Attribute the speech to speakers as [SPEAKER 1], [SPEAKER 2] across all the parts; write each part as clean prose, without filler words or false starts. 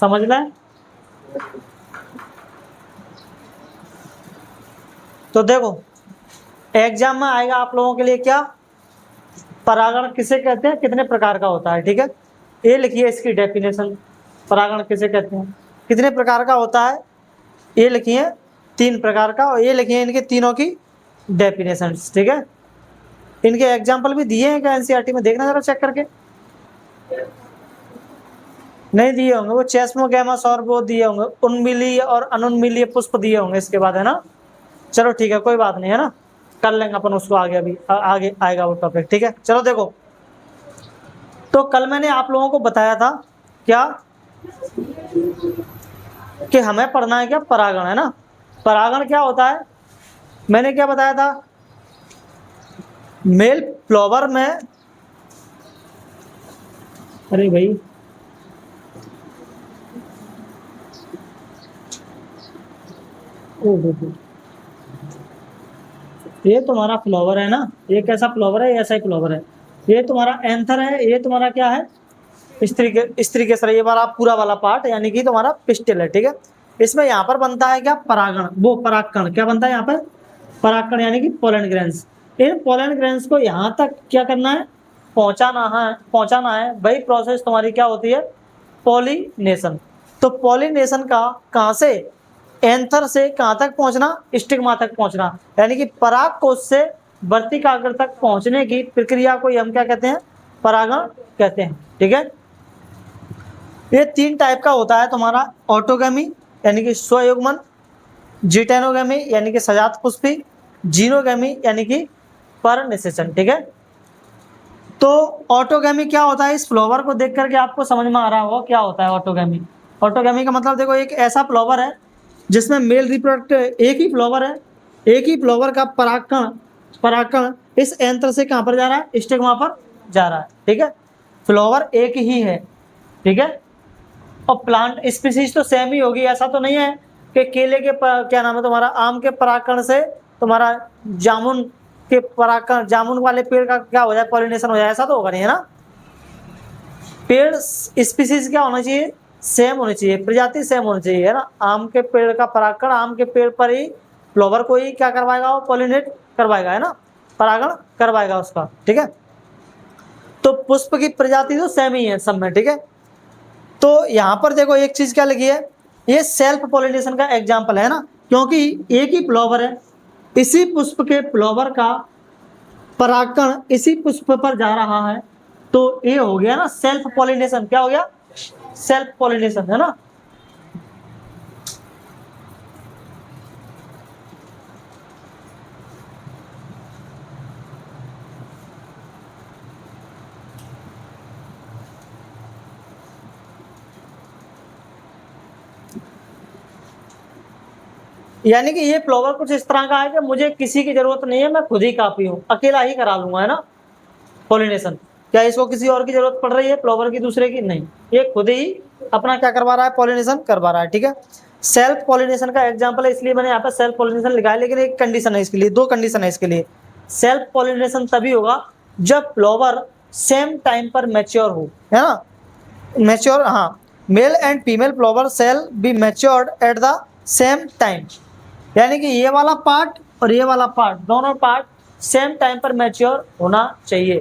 [SPEAKER 1] समझ लें। तो देखो एग्जाम में आएगा आप लोगों के लिए क्या, परागण किसे कहते हैं, कितने प्रकार का होता है, ठीक है। ये लिखिए इसकी डेफिनेशन, परागण किसे कहते हैं, कितने प्रकार का होता है, ये लिखिए 3 प्रकार का, और ये लिखिए इनके तीनों की डेफिनेशन, ठीक है। इनके एग्जाम्पल भी दिए हैं क्या एनसीईआरटी में, देखना जरा चेक करके। नहीं दिए होंगे, वो चेस्मोगैमस और वो दिए होंगे, उन्मीलीय और अनुन्मीलीय पुष्प दिए होंगे इसके बाद, है ना। चलो ठीक है, कोई बात नहीं, है ना, कर लेंगे अपन उसको आगे, अभी आगे आएगा वो टॉपिक, ठीक है। चलो देखो, तो कल मैंने आप लोगों को बताया था क्या, कि हमें पढ़ना है क्या, परागण, है ना। परागण क्या होता है, मैंने क्या बताया था, मेल फ्लावर में, अरे भाई ये तुम्हारा फ्लावर है ना, ये कैसा फ्लावर है, ऐसा ही फ्लावर है। ये तुम्हारा एंथर है, ये तुम्हारा क्या है, स्त्री के सर, ये वाला पूरा वाला पार्ट यानी कि तुम्हारा पिस्टिल है, ठीक है। इसमें यहाँ पर बनता है क्या, परागण, वो परागकण क्या बनता है यहाँ पर, परागकण यानी कि पोलन ग्रेन्स। इन पोलन ग्रेन्स को यहाँ तक क्या करना है, पहुंचाना है। वही प्रोसेस तुम्हारी क्या होती है, पॉलिनेशन। तो पॉलिनेशन का कहाँ से, एंथर से कहाँ तक पहुंचना, स्टिग्मा तक पहुंचना, यानी कि पराग कोश से वर्तिकाग्र तक पहुंचने की प्रक्रिया को हम क्या कहते हैं, परागण कहते हैं, ठीक है। ये 3 टाइप का होता है तुम्हारा, ऑटोगैमी यानी कि स्वयुग्मन, जिटेनोगैमी यानी कि सजात पुष्पी, जीनोगैमी यानी कि परनिषेचन, ठीक है। तो ऑटोगैमी क्या होता है, इस फ्लावर को देख करके आपको समझ में आ रहा होगा क्या होता है ऑटोगैमी। ऑटोगैमी का मतलब देखो, एक ऐसा फ्लावर है जिसमें मेल रिप्रोडक्ट, एक ही फ्लावर है, एक ही फ्लावर का परागकण इस यंत्र से कहां पर जा रहा है, स्टिग्मा पर जा रहा है, ठीक है। फ्लावर एक ही है, ठीक है, और प्लांट स्पीसीज तो सेम ही होगी, ऐसा तो नहीं है कि केले के क्या नाम है तुम्हारा, आम के परागकण से तुम्हारा जामुन के परागकण, जामुन वाले पेड़ का क्या हो जाए, पॉलिनेशन हो जाए, ऐसा तो होगा नहीं, है ना। पेड़ स्पीसीज क्या होना चाहिए, सेम होनी चाहिए, प्रजाति सेम होनी चाहिए, है ना। आम के पेड़ का परागकण आम के पेड़ पर ही, फ्लावर को ही क्या करवाएगा, वो पॉलिनेट करवाएगा, है ना, परागण करवाएगा उसका, ठीक है। तो पुष्प की प्रजाति तो सेम ही है सब में, ठीक है। तो यहाँ पर देखो एक चीज क्या लिखी है, ये सेल्फ पॉलिनेशन का एग्जाम्पल है ना, क्योंकि एक ही फ्लावर है, इसी पुष्प के फ्लावर का परागकण इसी पुष्प पर जा रहा है, तो ये हो गया ना सेल्फ पॉलिनेशन, क्या हो गया, सेल्फ पॉलिनेशन, है ना। यानी कि ये फ्लावर कुछ इस तरह का है कि मुझे किसी की जरूरत नहीं है, मैं खुद ही काफी हूँ, अकेला ही करा लूंगा, है ना, पॉलिनेशन। क्या इसको किसी और की जरूरत पड़ रही है, फ्लावर की, दूसरे की नहीं, ये खुद ही अपना क्या करवा रहा है, पॉलिनेशन करवा रहा है, ठीक है। सेल्फ पॉलिनेशन का एग्जांपल है, इसलिए मैंने यहाँ पर सेल्फ पॉलिनेशन लिखा है, लेकिन एक कंडीशन है इसके लिए, 2 कंडीशन है इसके लिए। सेल्फ पॉलिनेशन तभी होगा जब फ्लावर सेम टाइम पर मैच्योर हो, है ना, मैच्योर, हाँ, male and female flower shall be matured at the same time, यानी कि ये वाला पार्ट और ये वाला पार्ट, दोनों पार्ट सेम टाइम पर मैच्योर होना चाहिए,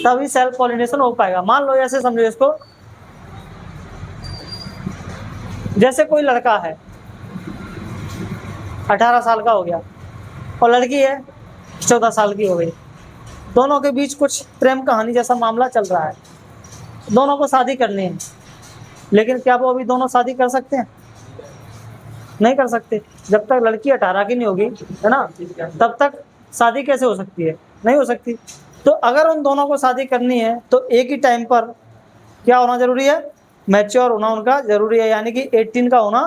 [SPEAKER 1] तभी सेल्फ पॉलिनेशन हो पाएगा। मान लो ऐसे समझो इसको, जैसे कोई लड़का है 18 साल का हो गया और लड़की है 14 साल की हो गई, दोनों के बीच कुछ प्रेम कहानी जैसा मामला चल रहा है, दोनों को शादी करनी है, लेकिन क्या वो अभी दोनों शादी कर सकते हैं, नहीं कर सकते, जब तक लड़की 18 की नहीं होगी, है ना, तब तक शादी कैसे हो सकती है, नहीं हो सकती। तो अगर उन दोनों को शादी करनी है तो एक ही टाइम पर क्या होना जरूरी है, मैच्योर होना उनका जरूरी है, यानी कि 18 का होना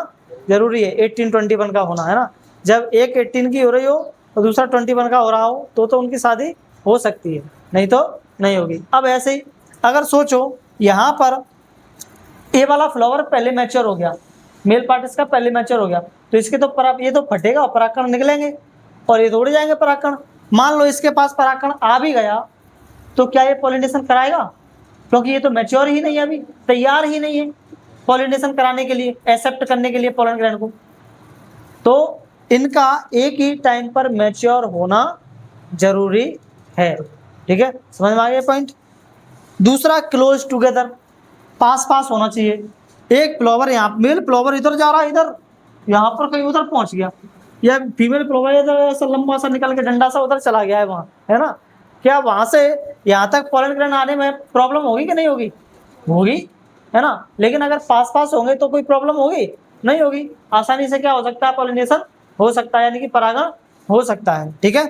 [SPEAKER 1] जरूरी है, 18-21 का होना, है ना। जब एक 18 की हो रही हो और दूसरा 21 का हो रहा हो तो उनकी शादी हो सकती है, नहीं तो नहीं होगी। अब ऐसे ही अगर सोचो यहाँ पर ये वाला फ्लावर पहले मैच्योर हो गया, मेल पार्ट इसका पहले मैच्योर हो गया, तो इसके तो ये तो फटेगा, परागकण निकलेंगे और ये तोड़े जाएंगे परागकण। मान लो इसके पास परागकण आ भी गया तो क्या ये पॉलिनेशन कराएगा, क्योंकि ये तो मैच्योर ही नहीं है, अभी तैयार ही नहीं है, पॉलिनेशन कराने के लिए, एक्सेप्ट करने के लिए पोलन ग्रैंड को। तो इनका एक ही टाइम पर मैच्योर होना जरूरी है, ठीक है, समझ में आ गया पॉइंट। दूसरा, क्लोज टुगेदर, पास पास होना चाहिए। एक फ्लावर यहाँ, मेल फ्लावर इधर जा रहा है, इधर यहाँ पर कहीं उधर पहुंच गया, या फीमेल फ्लावर इधर ऐसा लंबा सा निकल के डंडा सा उधर चला गया है वहाँ, है ना, क्या वहां से यहाँ तक पोलन ग्रैंड आने में प्रॉब्लम होगी कि नहीं होगी? होगी, है ना। लेकिन अगर पास पास होंगे तो कोई प्रॉब्लम होगी? नहीं होगी, आसानी से क्या हो सकता है, पॉलिनेशन हो सकता है, यानी कि परागण हो सकता है, ठीक है।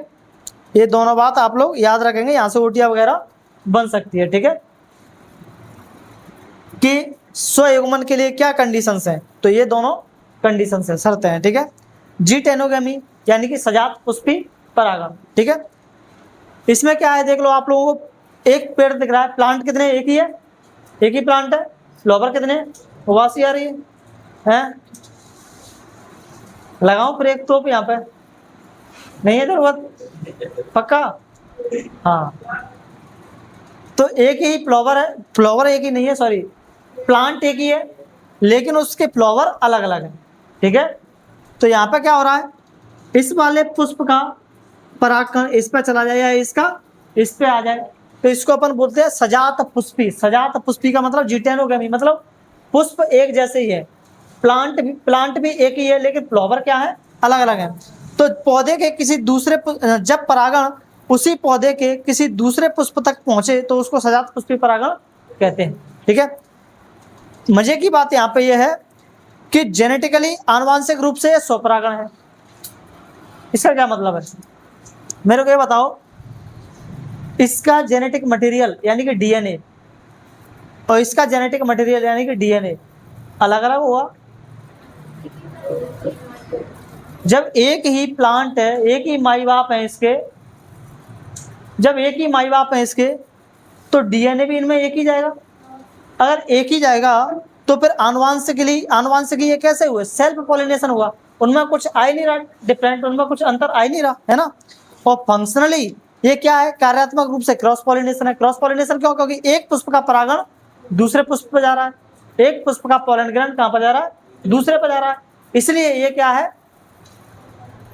[SPEAKER 1] ये दोनों बात आप लोग याद रखेंगे, यहाँ से ओटिया वगैरह बन सकती है, ठीक है। कि स्वयुग्मन के लिए क्या कंडीशंस हैं, तो ये दोनों कंडीशंस हैं, शर्तें हैं, ठीक है। जीटेनोगेमी यानी कि सजात पुष्पी परागण, ठीक है। इसमें क्या है देख लो आप लोगों को, एक पेड़ दिख रहा है, प्लांट कितने, एक ही है, एक ही प्लांट है, फ्लावर कितने, उवासी आ रही है? लगाओ फिर एक तोप यहाँ पे, नहीं है जरूरत, पक्का? हाँ, तो एक ही फ्लावर है, फ्लावर एक ही नहीं है, सॉरी, प्लांट एक ही है, लेकिन उसके फ्लावर अलग अलग हैं, ठीक है। तो यहाँ पे क्या हो रहा है, इस वाले पुष्प का परागकण इस पे चला जाए या इसका इस पे आ जाए, तो इसको अपन बोलते हैं सजात पुष्पी। सजात पुष्पी का मतलब जीटेनोगेमी, मतलब पुष्प एक जैसे ही है, प्लांट भी एक ही है, लेकिन फ्लावर क्या है, अलग अलग है। तो पौधे के किसी दूसरे, जब परागण उसी पौधे के किसी दूसरे पुष्प तक पहुंचे तो उसको सजात पुष्पी परागण कहते हैं, ठीक है। मजे की बात यहाँ पे यह है कि जेनेटिकली आनुवांशिक रूप से स्वपरागण है। इसका क्या मतलब है, मेरे को ये बताओ, इसका जेनेटिक मटेरियल यानी कि डीएनए और इसका जेनेटिक मटेरियल यानी कि डीएनए अलग अलग हुआ। जब एक ही प्लांट है, एक ही माई बाप है इसके, जब एक ही माई बाप है इसके, तो डीएनए भी इनमें एक ही जाएगा। अगर एक ही जाएगा तो फिर आनुवांशिकी ये कैसे हुए, सेल्फ पॉलिनेशन हुआ, उनमें कुछ आ ही नहीं रहा डिफरेंट, उनमें कुछ अंतर आ ही नहीं रहा, है ना। और फंक्शनली ये क्या है, कार्यात्मक रूप से क्रॉस पॉलिनेशन है। क्रॉस पॉलिनेशन क्यों, क्योंकि एक पुष्प का परागण दूसरे पुष्प पर जा रहा है, एक पुष्प का पोलन ग्रैंड कहाँ पर जा रहा है, दूसरे पर जा रहा है, इसलिए ये क्या है,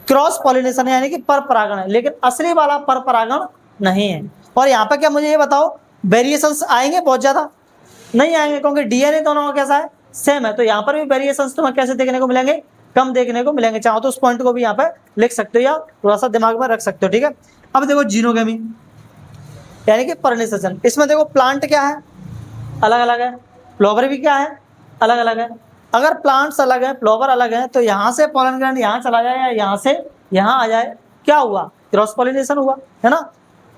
[SPEAKER 1] क्रॉस पॉलिनेशन है, यानी कि पर परागण है, लेकिन असली वाला पर परागण नहीं है। और यहाँ पे क्या, मुझे ये बताओ, वेरिएशंस आएंगे? बहुत ज्यादा नहीं आएंगे, क्योंकि डीएनए दोनों का कैसा है, सेम है। तो यहाँ पर भी वेरिएशंस तुम्हें कैसे देखने को मिलेंगे, कम देखने को मिलेंगे। चाहो तो उस पॉइंट को भी यहाँ पे लिख सकते हो या थोड़ा सा दिमाग में रख सकते हो, ठीक है। अब देखो जीनोगेमी यानी कि परिनिषेचन, इसमें देखो प्लांट क्या है, अलग अलग है, फ्लावर भी क्या है, अलग अलग है। अगर प्लांट्स अलग है, फ्लावर अलग है, तो यहाँ से पोलन ग्रैंड यहाँ चला जाए या यहाँ से यहाँ आ जाए, क्या हुआ, क्रॉस पॉलिनेशन हुआ, है ना।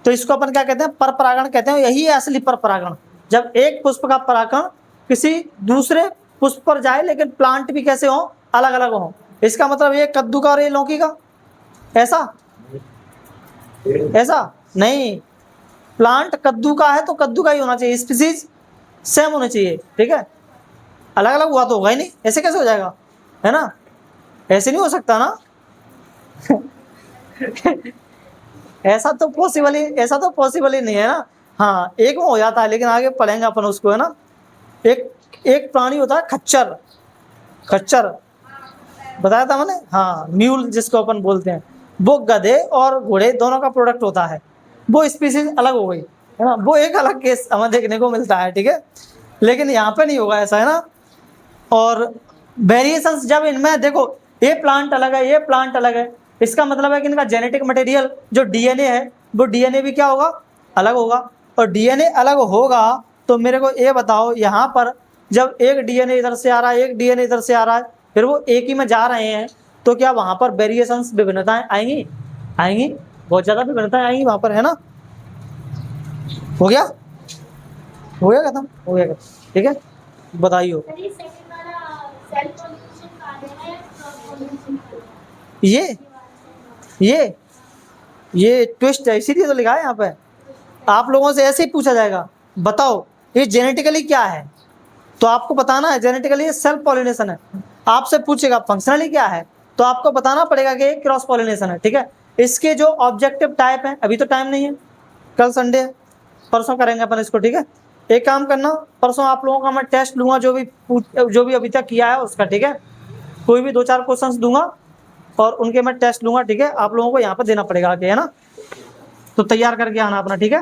[SPEAKER 1] तो इसको अपन क्या कहते हैं, पर परागण कहते हैं। यही है असली पर परागण, जब एक पुष्प का परागण किसी दूसरे पुष्प पर जाए, लेकिन प्लांट भी कैसे हो, अलग अलग हो। इसका मतलब ये कद्दू का और ये लौकी का, ऐसा ऐसा नहीं, प्लांट कद्दू का है तो कद्दू का ही होना चाहिए, स्पीसीज सेम होने चाहिए, ठीक है। अलग अलग हुआ तो होगा ही नहीं, ऐसे कैसे हो जाएगा, है ना, ऐसे नहीं हो सकता ना। ऐसा तो पॉसिबल ही नहीं है ना। हाँ, एक में हो जाता है, लेकिन आगे पढ़ेंगे अपन उसको, है ना। एक प्राणी होता है खच्चर बताया था मैंने, हाँ, म्यूल जिसको अपन बोलते हैं, वो गधे और घोड़े दोनों का प्रोडक्ट होता है। वो स्पीसीज अलग हो गई, है ना, वो एक अलग केस हमें देखने को मिलता है, ठीक है। लेकिन यहाँ पे नहीं होगा ऐसा, है ना। और वेरिएशंस जब इनमें देखो, ये प्लांट अलग है, ये प्लांट अलग है, इसका मतलब है कि इनका जेनेटिक मटेरियल जो डीएनए है, वो डीएनए भी क्या होगा, अलग होगा। और डीएनए अलग होगा तो मेरे को ये बताओ, यहाँ पर जब एक डीएनए इधर से आ रहा है, एक डीएनए इधर से आ रहा है, फिर वो एक ही में जा रहे हैं, तो क्या वहाँ पर वेरिएशंस, विभिन्नताएं आएंगी? बहुत ज़्यादा विभिन्नताएं आएंगी वहाँ पर, है ना। हो गया खत्म, ठीक है, बताइए। ये ट्विस्ट है, इसीलिए तो लिखा है यहाँ पे। आप लोगों से ऐसे ही पूछा जाएगा, बताओ ये जेनेटिकली क्या है, तो आपको बताना है जेनेटिकली ये सेल्फ पॉलिनेशन है। आपसे पूछेगा फंक्शनली क्या है, तो आपको बताना पड़ेगा कि ये क्रॉस पॉलिनेशन है, ठीक है। इसके जो ऑब्जेक्टिव टाइप है, अभी तो टाइम नहीं है, कल संडे है, परसों करेंगे अपन इसको, ठीक है। एक काम करना, परसों आप लोगों का मैं टेस्ट लूंगा, जो भी अभी तक किया है उसका, ठीक है। कोई भी 2-4 क्वेश्चंस दूंगा और उनके मैं टेस्ट लूंगा, ठीक है। आप लोगों को यहाँ पर देना पड़ेगा आके, है ना। तो तैयार करके आना अपना, ठीक है।